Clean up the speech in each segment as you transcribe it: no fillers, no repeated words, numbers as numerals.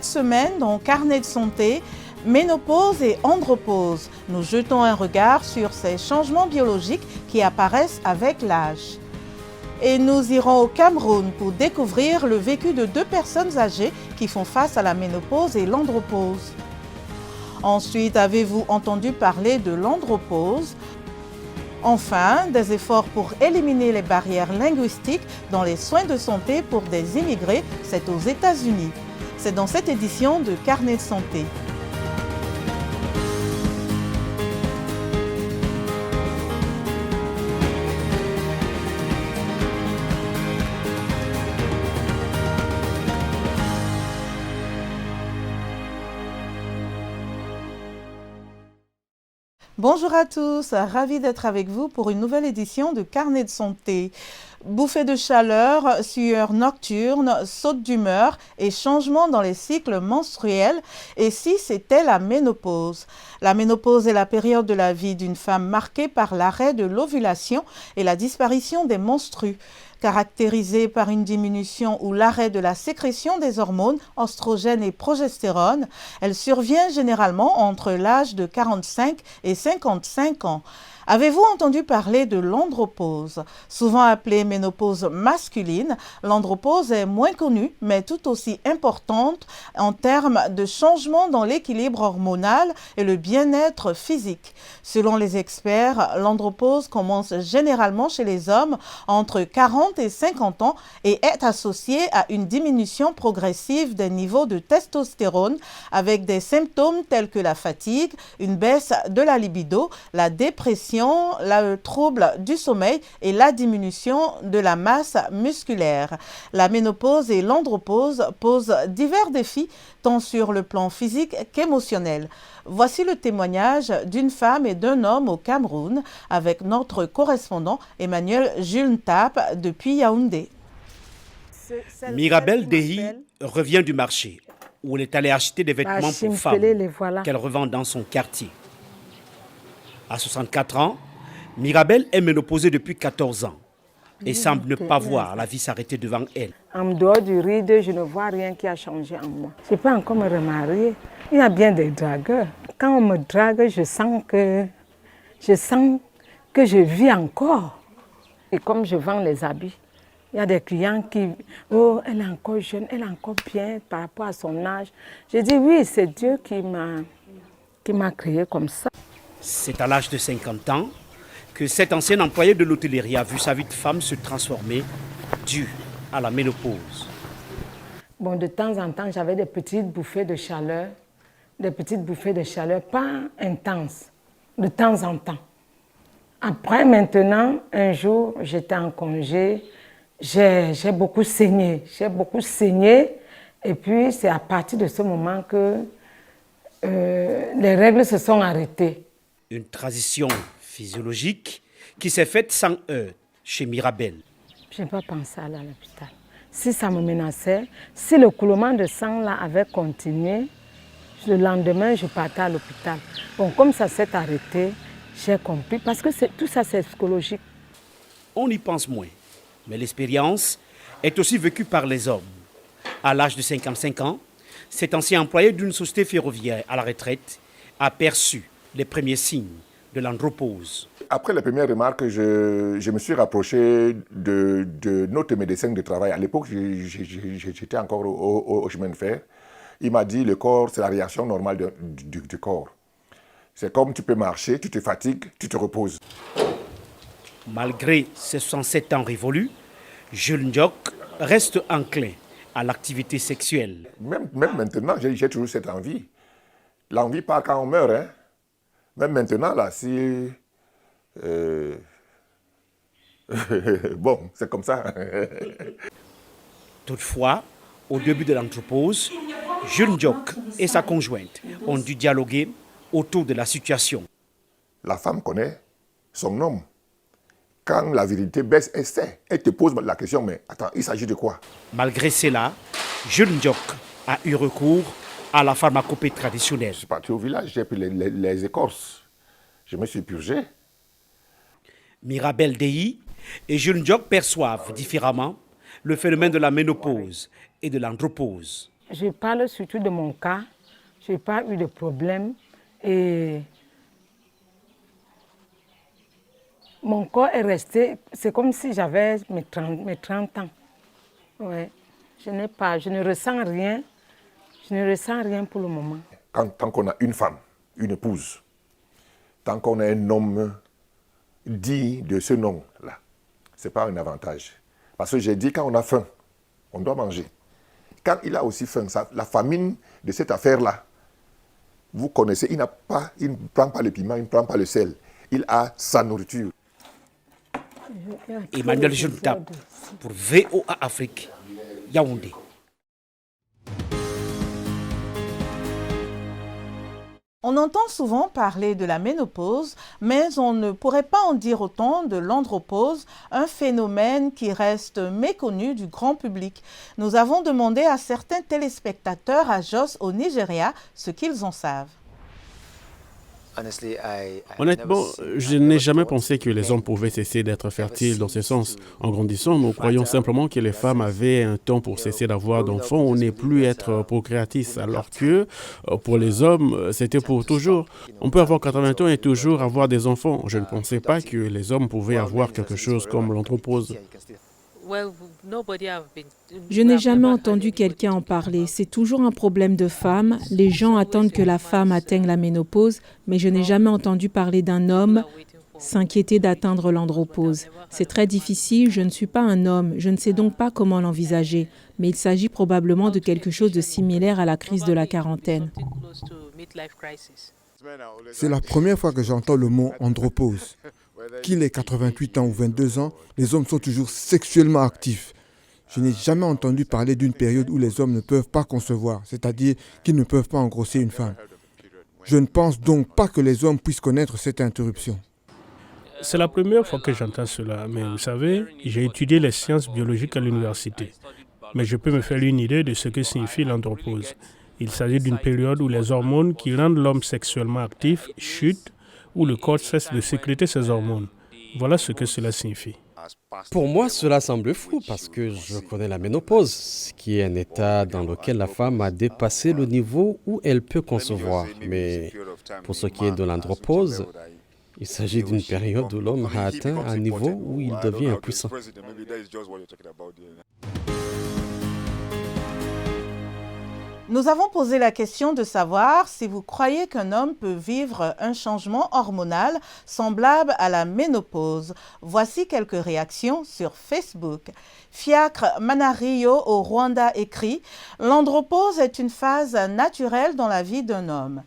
semaine, dans Carnet de santé, ménopause et andropause, nous jetons un regard sur ces changements biologiques qui apparaissent avec l'âge. Et nous irons au Cameroun pour découvrir le vécu de 2 personnes âgées qui font face à la ménopause et l'andropause. Ensuite, avez-vous entendu parler de l'andropause? Enfin, des efforts pour éliminer les barrières linguistiques dans les soins de santé pour des immigrés, c'est aux États-Unis. C'est dans cette édition de Carnet de santé. Bonjour à tous, ravi d'être avec vous pour une nouvelle édition de Carnet de santé. Bouffées de chaleur, sueur nocturne, saute d'humeur et changements dans les cycles menstruels. Et si c'était la ménopause? La ménopause est la période de la vie d'une femme marquée par l'arrêt de l'ovulation et la disparition des menstrues. Caractérisée par une diminution ou l'arrêt de la sécrétion des hormones oestrogènes et progestérone, elle survient généralement entre l'âge de 45 et 55 ans. Avez-vous entendu parler de l'andropause? Souvent appelée ménopause masculine, l'andropause est moins connue, mais tout aussi importante en termes de changement dans l'équilibre hormonal et le bien-être physique. Selon les experts, l'andropause commence généralement chez les hommes entre 40 et 50 ans et est associée à une diminution progressive des niveaux de testostérone avec des symptômes tels que la fatigue, une baisse de la libido, la dépression, le trouble du sommeil et la diminution de la masse musculaire. La ménopause et l'andropause posent divers défis, tant sur le plan physique qu'émotionnel. Voici le témoignage d'une femme et d'un homme au Cameroun avec notre correspondant Emmanuel Julntap depuis Yaoundé. Mirabel Dehi revient du marché où elle est allée acheter des vêtements pour femmes qu'elle revend dans son quartier. À 64 ans, Mirabel est ménopausée depuis 14 ans et semble ne pas voir la vie s'arrêter devant elle. En dehors du ride, je ne vois rien qui a changé en moi. Je ne peux pas encore me remarier. Il y a bien des dragueurs. Quand on me drague, je sens que je vis encore. Et comme je vends les habits, il y a des clients qui... Oh, elle est encore jeune, elle est encore bien par rapport à son âge. Je dis oui, c'est Dieu qui m'a créé comme ça. C'est à l'âge de 50 ans que cet ancien employé de l'hôtellerie a vu sa vie de femme se transformer due à la ménopause. Bon, de temps en temps, j'avais des petites bouffées de chaleur, pas intenses, de temps en temps. Après, maintenant, un jour, j'étais en congé, j'ai beaucoup saigné, et puis c'est à partir de ce moment que les règles se sont arrêtées. Une transition physiologique qui s'est faite sans heurts chez Mirabel. Je n'ai pas pensé à aller à l'hôpital. Si ça me menaçait, si le coulement de sang là avait continué, le lendemain, je partais à l'hôpital. Bon, comme ça s'est arrêté, j'ai compris, parce que tout ça, c'est psychologique. On y pense moins, mais l'expérience est aussi vécue par les hommes. À l'âge de 55 ans, cet ancien employé d'une société ferroviaire à la retraite a perçu les premiers signes de l'andropause. Après les premières remarques, je me suis rapproché de notre médecin de travail. À l'époque, j'étais encore au chemin de fer. Il m'a dit, le corps, c'est la réaction normale du corps. C'est comme tu peux marcher, tu te fatigues, tu te reposes. Malgré ses 67 ans révolus, Jules Ndiok reste enclin à l'activité sexuelle. Même maintenant, j'ai toujours cette envie. L'envie part quand on meurt, hein. Même maintenant, là, si... bon, c'est comme ça. Toutefois, au début de l'andropause, Jules Ndiok et sa conjointe ont dû dialoguer autour de la situation. La femme connaît son homme. Quand la vérité baisse, elle te pose la question, mais attends, il s'agit de quoi? Malgré cela, Jules Ndiok a eu recours à la pharmacopée traditionnelle. Je suis parti au village, j'ai pris les écorces. Je me suis purgé. Mirabel Dehi et Jules Ndiok perçoivent différemment le phénomène de la ménopause et de l'andropause. Je parle surtout de mon cas. Je n'ai pas eu de problème. Et mon corps est resté, c'est comme si j'avais mes 30 ans. Ouais. Je ne ressens rien. Je ne ressens rien pour le moment. Tant qu'on a une femme, une épouse, tant qu'on a un homme dit de ce nom-là, ce n'est pas un avantage. Parce que j'ai dit, quand on a faim, on doit manger. Quand il a aussi faim, la famine de cette affaire-là, vous connaissez, il ne prend pas le piment, il ne prend pas le sel. Il a sa nourriture. Emmanuel Joutab pour VOA Afrique, Yaoundé. On entend souvent parler de la ménopause, mais on ne pourrait pas en dire autant de l'andropause, un phénomène qui reste méconnu du grand public. Nous avons demandé à certains téléspectateurs à Jos au Nigeria ce qu'ils en savent. Honnêtement, je n'ai jamais pensé que les hommes pouvaient cesser d'être fertiles dans ce sens. En grandissant, nous croyons simplement que les femmes avaient un temps pour cesser d'avoir d'enfants ou ne plus être procréatrices, alors que pour les hommes, c'était pour toujours. On peut avoir 80 ans et toujours avoir des enfants. Je ne pensais pas que les hommes pouvaient avoir quelque chose comme l'andropause. Je n'ai jamais entendu quelqu'un en parler. C'est toujours un problème de femmes. Les gens attendent que la femme atteigne la ménopause, mais je n'ai jamais entendu parler d'un homme s'inquiéter d'atteindre l'andropause. C'est très difficile, je ne suis pas un homme, je ne sais donc pas comment l'envisager, mais il s'agit probablement de quelque chose de similaire à la crise de la quarantaine. C'est la première fois que j'entends le mot andropause. Qu'il ait 88 ans ou 22 ans, les hommes sont toujours sexuellement actifs. Je n'ai jamais entendu parler d'une période où les hommes ne peuvent pas concevoir, c'est-à-dire qu'ils ne peuvent pas engrosser une femme. Je ne pense donc pas que les hommes puissent connaître cette interruption. C'est la première fois que j'entends cela, mais vous savez, j'ai étudié les sciences biologiques à l'université. Mais je peux me faire une idée de ce que signifie l'andropause. Il s'agit d'une période où les hormones qui rendent l'homme sexuellement actif chutent, où le corps cesse de sécréter ses hormones. Voilà ce que cela signifie. Pour moi, cela semble fou parce que je connais la ménopause, qui est un état dans lequel la femme a dépassé le niveau où elle peut concevoir. Mais pour ce qui est de l'andropause, il s'agit d'une période où l'homme a atteint un niveau où il devient impuissant. Nous avons posé la question de savoir si vous croyez qu'un homme peut vivre un changement hormonal semblable à la ménopause. Voici quelques réactions sur Facebook. Fiacre Manario au Rwanda écrit « L'andropause est une phase naturelle dans la vie d'un homme ».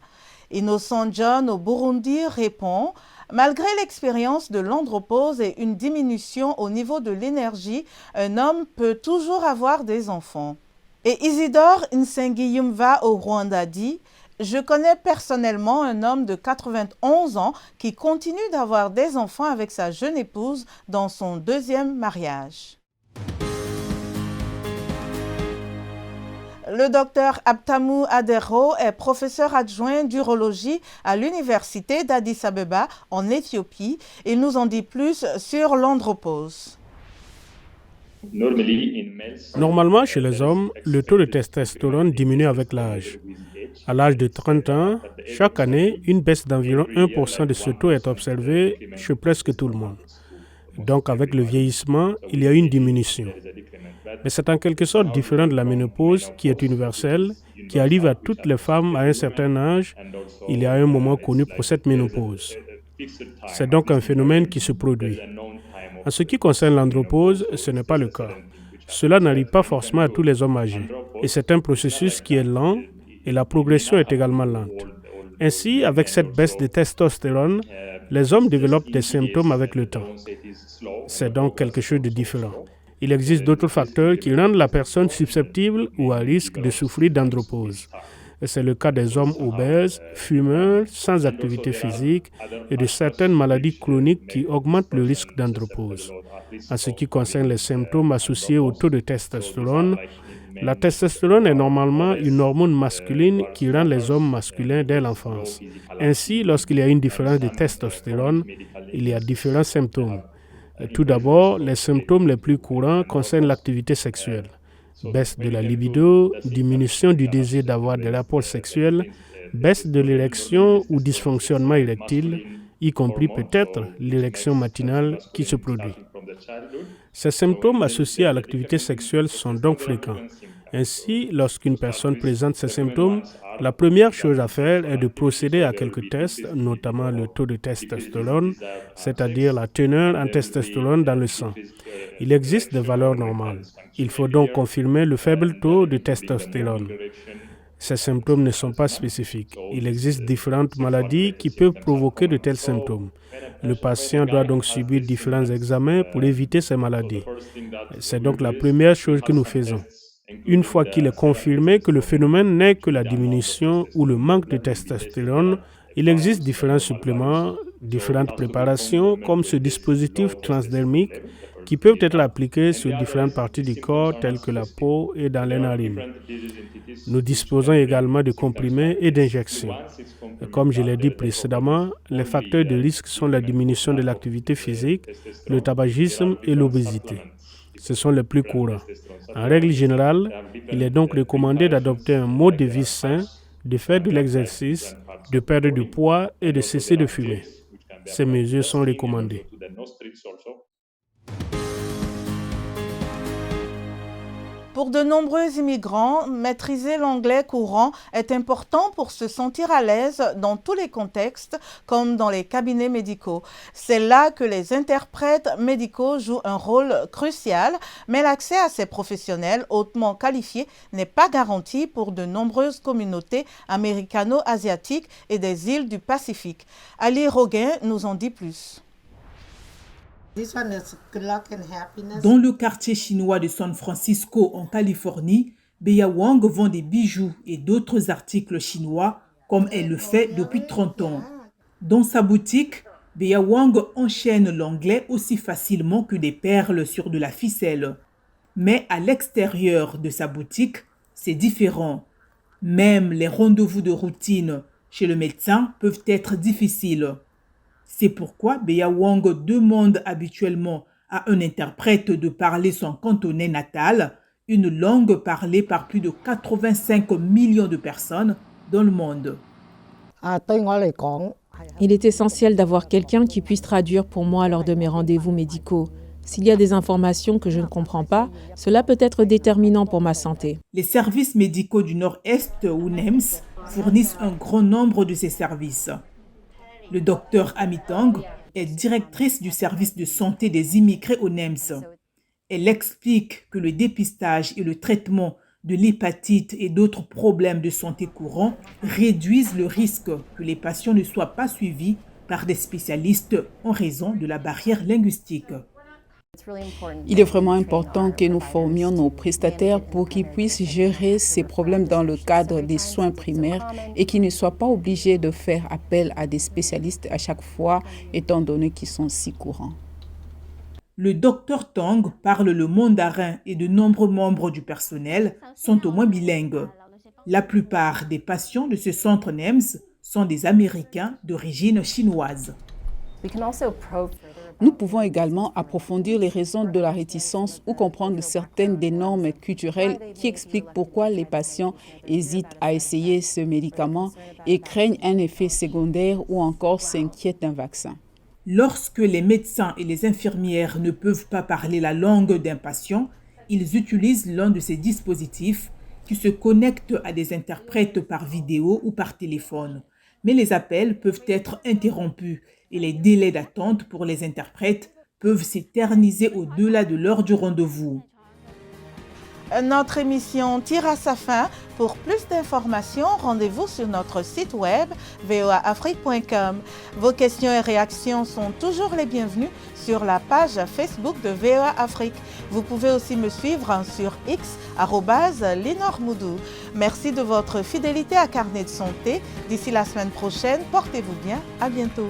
Innocent John au Burundi répond « Malgré l'expérience de l'andropause et une diminution au niveau de l'énergie, un homme peut toujours avoir des enfants ». Et Isidore Nsengiyumva au Rwanda dit « Je connais personnellement un homme de 91 ans qui continue d'avoir des enfants avec sa jeune épouse dans son deuxième mariage. » Le docteur Abtamu Adero est professeur adjoint d'urologie à l'université d'Addis Abeba en Éthiopie. Il nous en dit plus sur l'andropause. Normalement, chez les hommes, le taux de testostérone diminue avec l'âge. À l'âge de 30 ans, chaque année, une baisse d'environ 1% de ce taux est observée chez presque tout le monde. Donc, avec le vieillissement, il y a une diminution. Mais c'est en quelque sorte différent de la ménopause, qui est universelle, qui arrive à toutes les femmes à un certain âge. Il y a un moment connu pour cette ménopause. C'est donc un phénomène qui se produit. En ce qui concerne l'andropause, ce n'est pas le cas. Cela n'arrive pas forcément à tous les hommes âgés. Et c'est un processus qui est lent et la progression est également lente. Ainsi, avec cette baisse de testostérone, les hommes développent des symptômes avec le temps. C'est donc quelque chose de différent. Il existe d'autres facteurs qui rendent la personne susceptible ou à risque de souffrir d'andropause. C'est le cas des hommes obèses, fumeurs, sans activité physique et de certaines maladies chroniques qui augmentent le risque d'andropause. En ce qui concerne les symptômes associés au taux de testostérone, la testostérone est normalement une hormone masculine qui rend les hommes masculins dès l'enfance. Ainsi, lorsqu'il y a une différence de testostérone, il y a différents symptômes. Tout d'abord, les symptômes les plus courants concernent l'activité sexuelle. baisse de la libido, diminution du désir d'avoir des rapports sexuels, baisse de l'érection ou dysfonctionnement érectile, y compris peut-être l'érection matinale qui se produit. Ces symptômes associés à l'activité sexuelle sont donc fréquents. Ainsi, lorsqu'une personne présente ces symptômes, la première chose à faire est de procéder à quelques tests, notamment le taux de testostérone, c'est-à-dire la teneur en testostérone dans le sang. Il existe des valeurs normales. Il faut donc confirmer le faible taux de testostérone. Ces symptômes ne sont pas spécifiques. Il existe différentes maladies qui peuvent provoquer de tels symptômes. Le patient doit donc subir différents examens pour éviter ces maladies. C'est donc la première chose que nous faisons. Une fois qu'il est confirmé que le phénomène n'est que la diminution ou le manque de testostérone, il existe différents suppléments, différentes préparations comme ce dispositif transdermique qui peuvent être appliqués sur différentes parties du corps telles que la peau et dans les narines. Nous disposons également de comprimés et d'injections. Comme je l'ai dit précédemment, les facteurs de risque sont la diminution de l'activité physique, le tabagisme et l'obésité. Ce sont les plus courants. En règle générale, il est donc recommandé d'adopter un mode de vie sain, de faire de l'exercice, de perdre du poids et de cesser de fumer. Ces mesures sont recommandées. Pour de nombreux immigrants, maîtriser l'anglais courant est important pour se sentir à l'aise dans tous les contextes, comme dans les cabinets médicaux. C'est là que les interprètes médicaux jouent un rôle crucial, mais l'accès à ces professionnels hautement qualifiés n'est pas garanti pour de nombreuses communautés américano-asiatiques et des îles du Pacifique. Ali Roguin nous en dit plus. Dans le quartier chinois de San Francisco, en Californie, Bea Wong vend des bijoux et d'autres articles chinois, comme elle le fait depuis 30 ans. Dans sa boutique, Bea Wong enchaîne l'anglais aussi facilement que des perles sur de la ficelle. Mais à l'extérieur de sa boutique, c'est différent. Même les rendez-vous de routine chez le médecin peuvent être difficiles. C'est pourquoi Bea Wong demande habituellement à un interprète de parler son cantonais natal, une langue parlée par plus de 85 millions de personnes dans le monde. Il est essentiel d'avoir quelqu'un qui puisse traduire pour moi lors de mes rendez-vous médicaux. S'il y a des informations que je ne comprends pas, cela peut être déterminant pour ma santé. Les services médicaux du Nord-Est ou NEMS fournissent un grand nombre de ces services. Le docteur Amitang est directrice du service de santé des immigrés au NEMS. Elle explique que le dépistage et le traitement de l'hépatite et d'autres problèmes de santé courants réduisent le risque que les patients ne soient pas suivis par des spécialistes en raison de la barrière linguistique. Il est vraiment important que nous formions nos prestataires pour qu'ils puissent gérer ces problèmes dans le cadre des soins primaires et qu'ils ne soient pas obligés de faire appel à des spécialistes à chaque fois, étant donné qu'ils sont si courants. Le docteur Tang parle le mandarin et de nombreux membres du personnel sont au moins bilingues. La plupart des patients de ce centre NEMS sont des Américains d'origine chinoise. Nous pouvons également approfondir les raisons de la réticence ou comprendre certaines des normes culturelles qui expliquent pourquoi les patients hésitent à essayer ce médicament et craignent un effet secondaire ou encore s'inquiètent d'un vaccin. Lorsque les médecins et les infirmières ne peuvent pas parler la langue d'un patient, ils utilisent l'un de ces dispositifs qui se connectent à des interprètes par vidéo ou par téléphone. Mais les appels peuvent être interrompus et les délais d'attente pour les interprètes peuvent s'éterniser au-delà de l'heure du rendez-vous. Notre émission tire à sa fin. Pour plus d'informations, rendez-vous sur notre site web voaafrique.com. Vos questions et réactions sont toujours les bienvenues sur la page Facebook de VOA Afrique. Vous pouvez aussi me suivre sur X @LenorMoudou. Merci de votre fidélité à Carnet de Santé. D'ici la semaine prochaine, portez-vous bien. À bientôt.